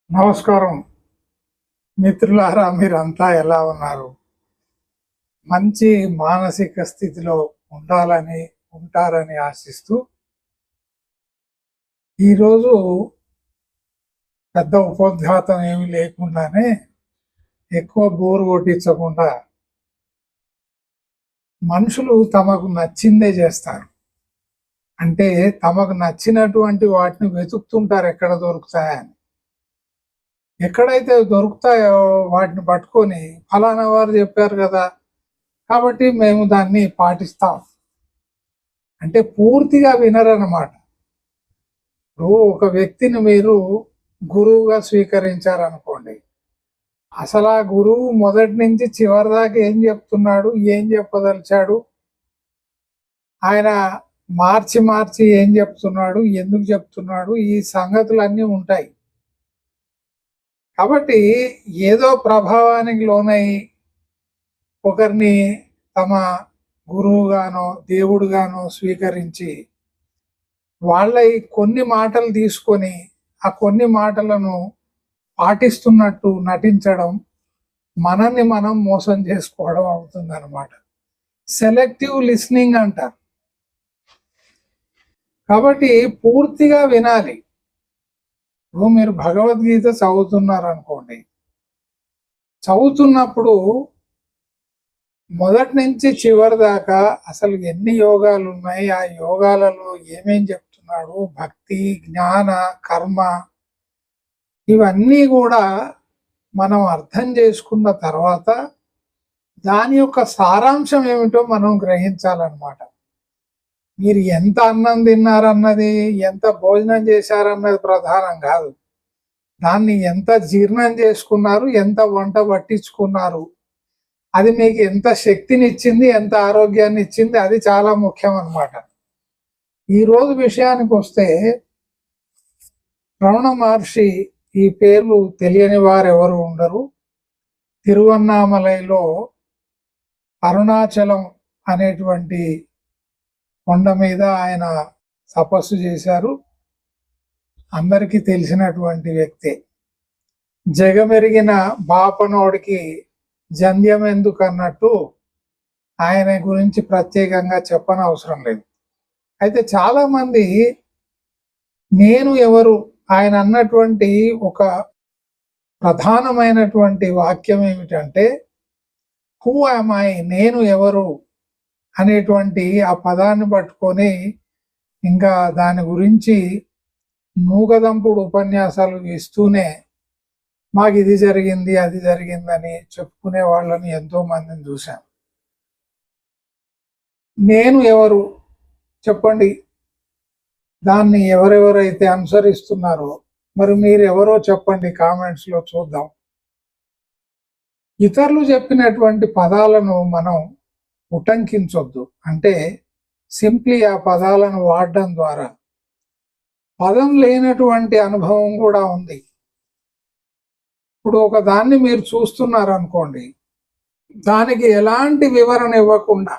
నమస్కారం మిత్రులారా, మీరంతా ఎలా ఉన్నారు? మంచి మానసిక స్థితిలో ఉంటారని ఆశిస్తూ ఈరోజు పెద్ద ఉపోద్ఘాతం ఏమీ లేకుండానే ఎక్కువ బోరు కొట్టించకుండా మనుషులు తమకు నచ్చిందే చేస్తారు. అంటే తమకు నచ్చినటువంటి వాటిని వెతుకుతుంటారు ఎక్కడ దొరుకుతాయని. ఎక్కడైతే దొరుకుతాయో వాటిని పట్టుకొని ఫలానా వారు చెప్పారు కదా కాబట్టి మేము దాన్ని పాటిస్తాం అంటే పూర్తిగా వినరన్నమాట. ఇప్పుడు ఒక వ్యక్తిని మీరు గురువుగా స్వీకరించారనుకోండి, అసలు ఆ గురువు మొదటి నుంచి చివరి దాకా ఏం చెప్తున్నాడు, ఏం చెప్పదలిచాడు, ఆయన మార్చి మార్చి ఏం చెప్తున్నాడు, ఎందుకు చెప్తున్నాడు, ఈ సంగతులన్నీ ఉంటాయి. కాబట్టి ఏదో ప్రభావానికి లోనై ఒకరిని తమ గురువుగానో దేవుడుగానో స్వీకరించి వాళ్ళ కొన్ని మాటలు తీసుకొని ఆ కొన్ని మాటలను పాటిస్తున్నట్టు నటించడం మనల్ని మనం మోసం చేసుకోవడం అవుతుంది అన్నమాట. సెలెక్టివ్ లిస్నింగ్ అంటారు. కాబట్టి పూర్తిగా వినాలి. ఇప్పుడు మీరు భగవద్గీత చదువుతున్నారు అనుకోండి, చదువుతున్నప్పుడు మొదటి నుంచి చివరి దాకా అసలు ఎన్ని యోగాలు ఉన్నాయి, ఆ యోగాలలో ఏమేం చెప్తున్నాడు, భక్తి, జ్ఞాన, కర్మ, ఇవన్నీ కూడా మనం అర్థం చేసుకున్న తర్వాత దాని యొక్క సారాంశం ఏమిటో మనం గ్రహించాలన్నమాట. మీరు ఎంత అన్నం తిన్నారన్నది, ఎంత భోజనం చేశారన్నది ప్రధానం కాదు. దాన్ని ఎంత జీర్ణం చేసుకున్నారు, ఎంత వంట పట్టించుకున్నారు, అది మీకు ఎంత శక్తిని ఇచ్చింది, ఎంత ఆరోగ్యాన్ని ఇచ్చింది, అది చాలా ముఖ్యం అన్నమాట. ఈరోజు విషయానికి వస్తే, రమణ మహర్షి ఈ పేర్లు తెలియని వారు ఎవరు ఉండరు. తిరువన్నామలైలో అరుణాచలం అనేటువంటి కొండ మీద ఆయన తపస్సు చేశారు. అందరికీ తెలిసినటువంటి వ్యక్తే. జగమెరిగిన బాపనోడికి జంధ్యం ఎందుకు అన్నట్టు ఆయన గురించి ప్రత్యేకంగా చెప్పనవసరం లేదు. అయితే చాలా మంది నేను ఎవరు, ఆయన అన్నటువంటి ఒక ప్రధానమైనటువంటి వాక్యం ఏమిటంటే హూ యామ్ ఐ, నేను ఎవరు అనేటువంటి ఆ పదాన్ని పట్టుకొని ఇంకా దాని గురించి నూగదంపుడు ఉపన్యాసాలు ఇస్తూనే మాకు ఇది జరిగింది అది జరిగిందని చెప్పుకునే వాళ్ళని ఎంతో మందిని చూశాం. నేను ఎవరు చెప్పండి, దాన్ని ఎవరెవరైతే అనుసరిస్తున్నారో మరి మీరు ఎవరో చెప్పండి, కామెంట్స్లో చూద్దాం. ఇతరులు చెప్పినటువంటి పదాలను మనం ఉటంకించొద్దు. అంటే సింప్లీ ఆ పదాలను వాడడం ద్వారా పదం లేనటువంటి అనుభవం కూడా ఉంది. ఇప్పుడు ఒక దాన్ని మీరు చూస్తున్నారు అనుకోండి, దానికి ఎలాంటి వివరణ ఇవ్వకుండా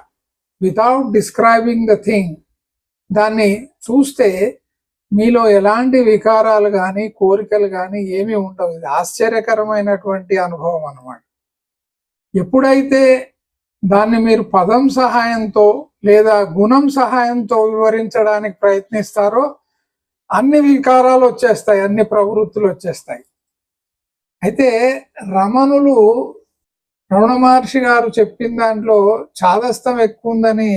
వితౌట్ డిస్క్రైబింగ్ ద థింగ్ దాన్ని చూస్తే మీలో ఎలాంటి వికారాలు కానీ కోరికలు కానీ ఏమీ ఉండవు. ఇది ఆశ్చర్యకరమైనటువంటి అనుభవం అన్నమాట. ఎప్పుడైతే దాన్ని మీరు పదం సహాయంతో లేదా గుణం సహాయంతో వివరించడానికి ప్రయత్నిస్తారో అన్ని వికారాలు వచ్చేస్తాయి, అన్ని ప్రవృత్తులు వచ్చేస్తాయి. అయితే రమణ మహర్షి గారు చెప్పిన దాంట్లో చాదస్తం ఎక్కువ ఉందని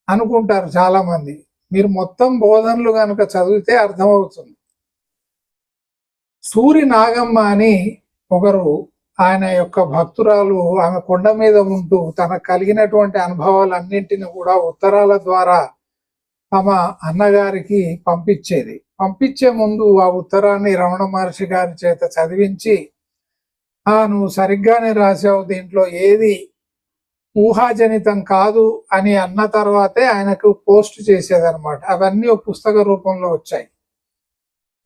అనుకుంటారు చాలా మంది. మీరు మొత్తం బోధనలు కనుక చదివితే అర్థమవుతుంది. సూరి నాగమ్మ అని ఒకరు, ఆయన యొక్క భక్తురాలు, ఆమె కొండ మీద ఉంటూ తనకు కలిగినటువంటి అనుభవాలన్నింటినీ కూడా ఉత్తరాల ద్వారా తమ అన్నగారికి పంపించేది. పంపించే ముందు ఆ ఉత్తరాన్ని రమణ మహర్షి గారి చేత చదివించి, నువ్వు సరిగ్గానే రాసావు, దీంట్లో ఏది ఊహాజనితం కాదు అని అన్న తర్వాతే ఆయనకు పోస్ట్ చేసేదన్నమాట. అవన్నీ ఒక పుస్తక రూపంలో వచ్చాయి.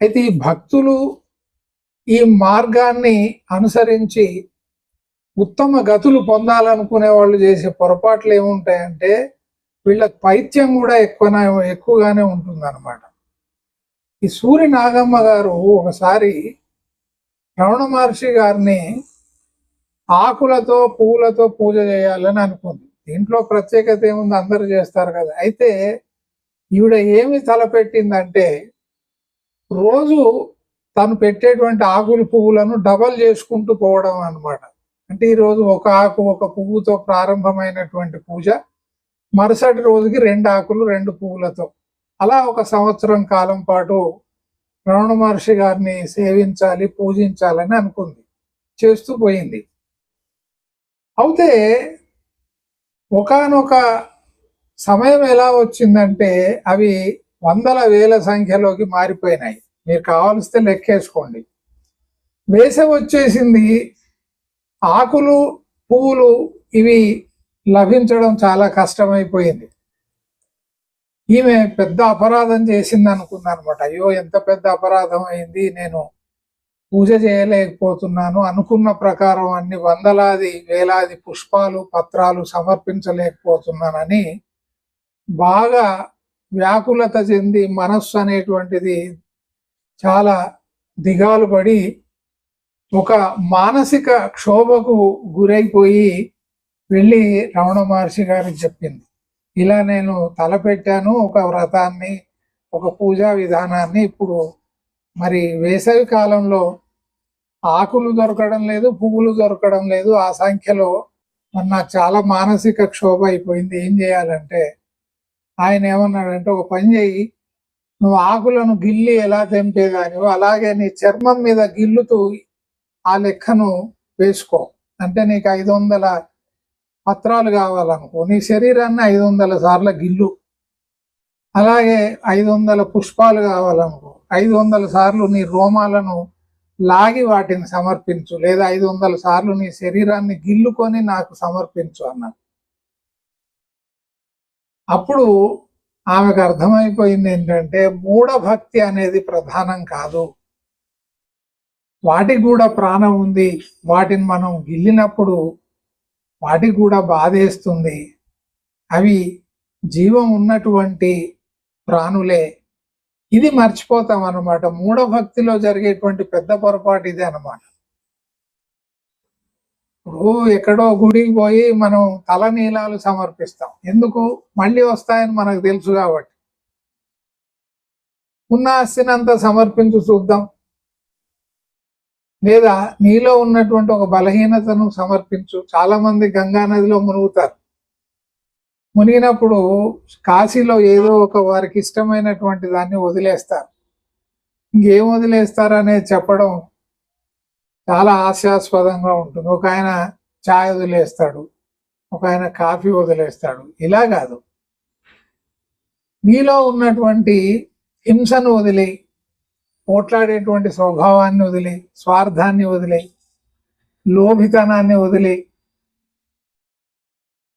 అయితే ఈ భక్తులు ఈ మార్గాన్ని అనుసరించి ఉత్తమ గతులు పొందాలనుకునే వాళ్ళు చేసే పొరపాట్లు ఏముంటాయంటే వీళ్ళకి పైత్యం కూడా ఎక్కువగానే ఉంటుంది అన్నమాట. ఈ సూరి నాగమ్మ గారు ఒకసారి రమణ మహర్షి గారిని ఆకులతో పువ్వులతో పూజ చేయాలని అనుకుంది. దీంట్లో ప్రత్యేకత ఏముంది, అందరూ చేస్తారు కదా. అయితే ఈవిడ ఏమి తలపెట్టిందంటే రోజు తను పెట్టేటువంటి ఆకులు పువ్వులను డబల్ చేసుకుంటూ పోవడం అన్నమాట. అంటే ఈరోజు ఒక ఆకు ఒక పువ్వుతో ప్రారంభమైనటువంటి పూజ మరుసటి రోజుకి 2 ఆకులు 2 పువ్వులతో, అలా ఒక సంవత్సరం కాలం పాటు రమణ మహర్షి గారిని సేవించాలి, పూజించాలని అనుకుంది. చేస్తూ పోయింది. అయితే ఒకానొక సమయం ఎలా వచ్చిందంటే అవి వందల వేల సంఖ్యలోకి మారిపోయినాయి. మీరు కావాల్సితే లెక్కేసుకోండి. వేసవి వచ్చేసింది, ఆకులు పువ్వులు ఇవి లభించడం చాలా కష్టమైపోయింది. ఈమె పెద్ద అపరాధం చేసింది అనుకుంది అనమాట. అయ్యో ఎంత పెద్ద అపరాధం అయింది, నేను పూజ చేయలేకపోతున్నాను, అనుకున్న ప్రకారం అన్ని వందలాది వేలాది పుష్పాలు పత్రాలు సమర్పించలేకపోతున్నానని బాగా వ్యాకులత చెంది మనస్సు అనేటువంటిది చాలా దిగాలు పడి ఒక మానసిక క్షోభకు గురైపోయి వెళ్ళి రమణ మహర్షి గారికి చెప్పింది. ఇలా నేను తలపెట్టాను ఒక వ్రతాన్ని, ఒక పూజా విధానాన్ని. ఇప్పుడు మరి వేసవి కాలంలో ఆకులు దొరకడం లేదు, పువ్వులు దొరకడం లేదు, ఆ సంఖ్యలో మరి నాకు చాలా మానసిక క్షోభ అయిపోయింది. ఏం చేయాలంటే ఆయన ఏమన్నాడంటే, ఒక పని చేయి, నువ్వు ఆకులను గిల్లి ఎలా తెంపేదానివో అలాగే నీ చర్మం మీద గిల్లుతూ ఆ లెక్కను వేసుకో. అంటే నీకు 500 పత్రాలు కావాలనుకో, నీ శరీరాన్ని 500 సార్లు గిల్లు. అలాగే 500 పుష్పాలు కావాలనుకో, 500 సార్లు నీ రోమాలను లాగి వాటిని సమర్పించు, లేదా 500 సార్లు నీ శరీరాన్ని గిల్లుకొని నాకు సమర్పించు అన్నాడు. అప్పుడు ఆమెకు అర్థమైపోయింది ఏంటంటే మూఢభక్తి అనేది ప్రధానం కాదు, వాటికి కూడా ప్రాణం ఉంది, వాటిని మనం గిల్లినప్పుడు వాటికి కూడా బాధేస్తుంది, అవి జీవం ఉన్నటువంటి ప్రాణులే. ఇది మర్చిపోతాం అన్నమాట. మూఢభక్తిలో జరిగేటువంటి పెద్ద పొరపాటు ఇదే అన్నమాట. ఇప్పుడు ఎక్కడో గుడికి పోయి మనం తలనీలాలు సమర్పిస్తాం, ఎందుకు? మళ్ళీ వస్తాయని మనకు తెలుసు కాబట్టి. ఉన్న ఆస్తినంతా సమర్పించు చూద్దాం, లేదా నీలో ఉన్నటువంటి ఒక బలహీనతను సమర్పించు. చాలా మంది గంగా నదిలో మునుగుతారు. మునిగినప్పుడు కాశీలో ఏదో ఒక వారికి ఇష్టమైనటువంటి దాన్ని వదిలేస్తారు. ఇంకేం వదిలేస్తారు అనేది చెప్పడం చాలా హాస్యాస్పదంగా ఉంటుంది. ఒక ఆయన ఛాయ్ వదిలేస్తాడు, ఒక ఆయన కాఫీ వదిలేస్తాడు. ఇలా కాదు, నీలో ఉన్నటువంటి హింసను వదిలి, పోట్లాడేటువంటి స్వభావాన్ని వదిలి, స్వార్థాన్ని వదిలి, లోభితనాన్ని వదిలి,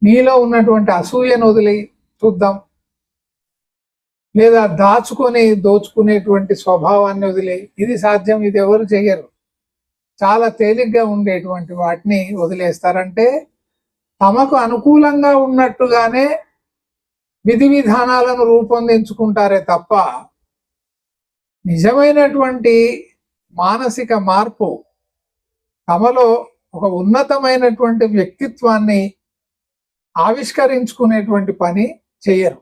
నీలో ఉన్నటువంటి అసూయను వదిలి చూద్దాం, లేదా దాచుకొని దోచుకునేటువంటి స్వభావాన్ని వదిలి. ఇది సాధ్యం, ఇది ఎవరు చెయ్యరు. చాలా తేలిగ్గా ఉండేటువంటి వాటిని వదిలేస్తారంటే తమకు అనుకూలంగా ఉన్నట్టుగానే విధి విధానాలను రూపొందించుకుంటారే తప్ప నిజమైనటువంటి మానసిక మార్పు, తమలో ఒక ఉన్నతమైనటువంటి వ్యక్తిత్వాన్ని ఆవిష్కరించుకునేటువంటి పని చెయ్యరు.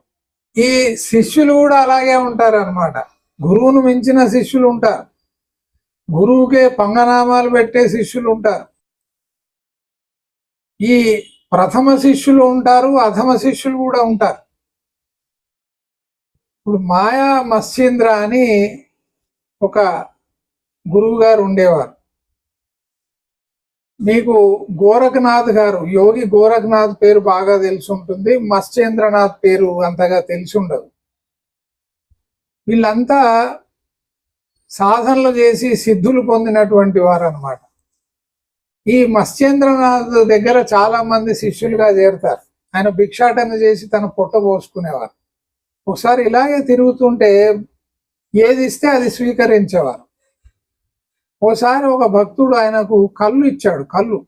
ఈ శిష్యులు కూడా అలాగే ఉంటారు అన్నమాట. గురువును మించిన శిష్యులు ఉంటారు, గురువుకే పంగనామాలు పెట్టే శిష్యులు ఉంటారు. ఈ ప్రథమ శిష్యులు ఉంటారు, అధమ శిష్యులు కూడా ఉంటారు. ఇప్పుడు మాయా మత్స్యేంద్ర అని ఒక గురువు గారు ఉండేవారు. మీకు గోరఖనాథ్ గారు, యోగి గోరఖనాథ్ పేరు బాగా తెలిసి ఉంటుంది, మత్స్యేంద్రనాథ్ పేరు అంతగా తెలిసి ఉండదు. వీళ్ళంతా సాధనలు చేసి సిద్ధులు పొందినటువంటి వారు అన్నమాట. ఈ మత్స్యేంద్రనాథ్ దగ్గర చాలా మంది శిష్యులుగా చేరుతారు. ఆయన భిక్షాటన చేసి తన పొట్ట పోసుకునేవారు. ఒకసారి ఇలాగే తిరుగుతుంటే ఏది ఇస్తే అది స్వీకరించేవారు. ఓసారి ఒక భక్తుడు ఆయనకు కళ్ళు ఇచ్చాడు, కళ్ళు.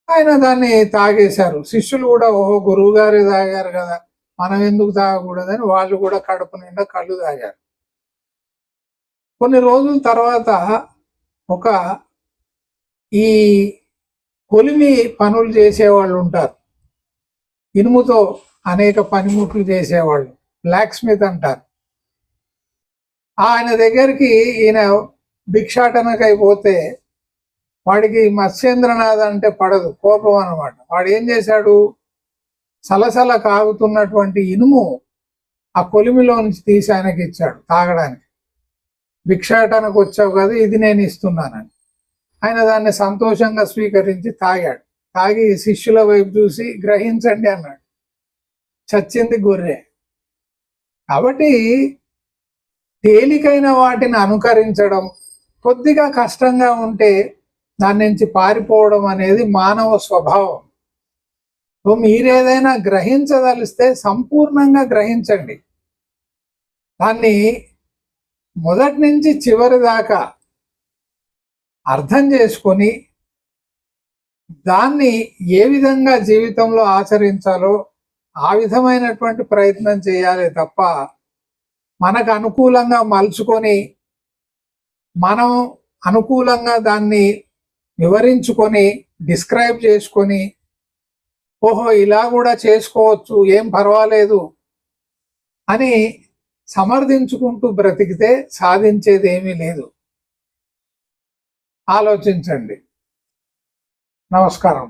ఆయన దాన్ని తాగేశారు. శిష్యులు కూడా ఓహో గురువు గారే తాగారు కదా, మనం ఎందుకు తాగకూడదని వాళ్ళు కూడా కడుపు నిండా కళ్ళు తాగారు. కొన్ని రోజుల తర్వాత ఒక ఈ కొలిమి పనులు చేసేవాళ్ళు ఉంటారు, ఇనుముతో అనేక పనిముట్లు చేసేవాళ్ళు, బ్లాక్ స్మిత్ అంటారు. ఆయన దగ్గరికి ఈయన భిక్షాటనకై పోతే వాడికి మత్స్యేంద్రనాథ్ అంటే పడదు, కోపం అన్నమాట. వాడు ఏం చేశాడు, సలసల కాగుతున్నటువంటి ఇనుము ఆ కొలిమిలో నుంచి తీసి ఆయనకి ఇచ్చాడు తాగడానికి. భిక్షాటనకు వచ్చావు కదా, ఇది నేను ఇస్తున్నానని. ఆయన దాన్ని సంతోషంగా స్వీకరించి తాగాడు. తాగి శిష్యుల వైపు చూసి గ్రహించండి అన్నాడు. చచ్చింది గొర్రె. కాబట్టి తేలికైన వాటిని అనుకరించడం, కొద్దిగా కష్టంగా ఉంటే దాని నుంచి పారిపోవడం అనేది మానవ స్వభావం. సో మీరేదైనా గ్రహించదలిస్తే సంపూర్ణంగా గ్రహించండి. దాన్ని మొదటి నుంచి చివరి దాకా అర్థం చేసుకొని దాన్ని ఏ విధంగా జీవితంలో ఆచరించాలో ఆ విధమైనటువంటి ప్రయత్నం చేయాలి తప్ప మనకు అనుకూలంగా మలుచుకొని మనం అనుకూలంగా దాన్ని వివరించుకొని డిస్క్రైబ్ చేసుకొని ఓహో ఇలా కూడా చేసుకోవచ్చు, ఏం పర్వాలేదు అని సమర్థించుకుంటూ బ్రతికితే సాధించేది ఏమీ లేదు. ఆలోచించండి. నమస్కారం.